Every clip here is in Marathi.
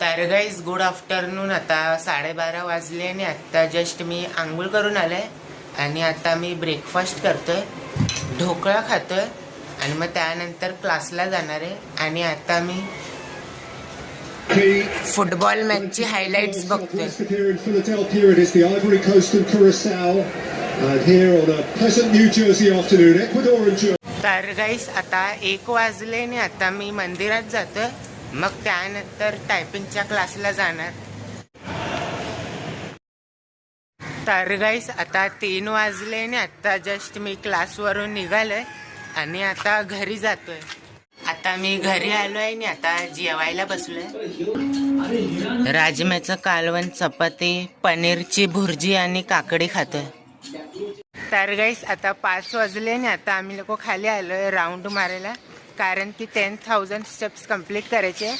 तर गाईज गुड आफ्टरनून. आता 12:30 वाजले आणि आत्ता जस्ट मी आंघोळ करून आलोय आणि आता मी ब्रेकफास्ट करतोय, ढोकळा खातोय आणि मग त्यानंतर क्लासला जाणार आहे. आणि आता मी फुटबॉल मॅचची हायलाइट्स बघतोय. तर गाईस आता 1 वाजले आणि आता मी मंदिरात जातोय, मग त्यानंतर टायपिंगच्या क्लासला जाणार. तर गाईस आता 3 वाजले आणि आता जस्ट मी क्लासवरून निघालोय आणि आता घरी जातोय. आता मी घरी आलोय आणि आता जेवायला बसलोय. राजम्याचं कालवण, चपाती, पनीरची भुर्जी आणि काकडी खातोय. तर गाईस आता 5 वाजले आणि आता आम्ही लोक खाली आलोय राऊंड मारायला, कारण की 10,000 स्टेप्स कंप्लीट करायचे.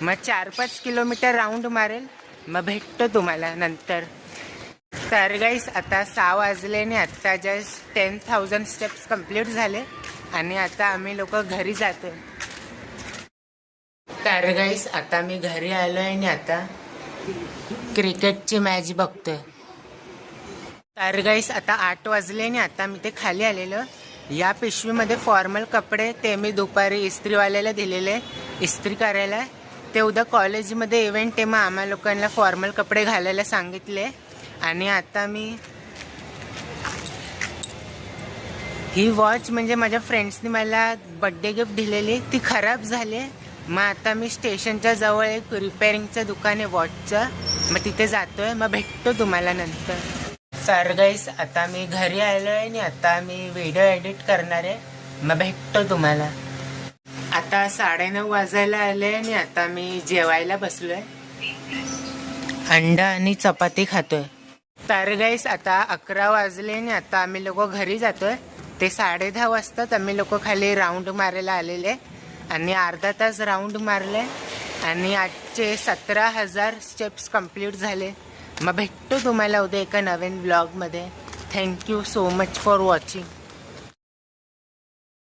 मग 4-5 किलोमीटर राऊंड मारेल, मग भेटतो तुम्हाला नंतर. तर गाईस आता 6 वाजले आणि आता जस्ट 10,000 स्टेप्स कंप्लीट झाले आणि आता आम्ही लोक घरी जातोय. तर गाईस आता मी घरी आलोय आणि आता क्रिकेटची मॅच बघतोय. तर गाईस आता 8 वाजले आणि आता मी ते खाली आलेलो. या पिशवीमध्ये फॉर्मल कपडे ते मी दुपारी इस्त्रीवाल्याला दिलेले इस्त्री करायला. ते उद्या कॉलेजमध्ये इव्हेंट आहे, मग आम्हा लोकांना फॉर्मल कपडे घालायला सांगितले. आणि आता मी ही वॉच म्हणजे माझ्या फ्रेंड्सनी मला बड्डे गिफ्ट दिलेली, ती खराब झाली. मग आता मी स्टेशनच्या जवळ एक रिपेअरिंगचं दुकान आहे वॉचचं, मग तिथे जातोय. मग भेटतो तुम्हाला नंतर. तर गाईस आता मी घरी आलोय आणि आता मी व्हिडिओ एडिट करणार आहे, मग भेटतो तुम्हाला. आता 9:30 वाजायला आले आणि आता मी जेवायला बसलोय. अंडा आणि चपाती खातोय. तर गाईस आता 11 वाजले आणि आता आम्ही लोक घरी जातोय. ते 10:30 वाजतात आम्ही लोक खाली राऊंड मारायला आलेले आणि अर्धा तास राऊंड मारले आणि आजचे 17,000 स्टेप्स कंप्लीट झाले. मग भेटतो तुम्हाला उद्या एका नवीन ब्लॉगमध्ये. Thank you so much for watching.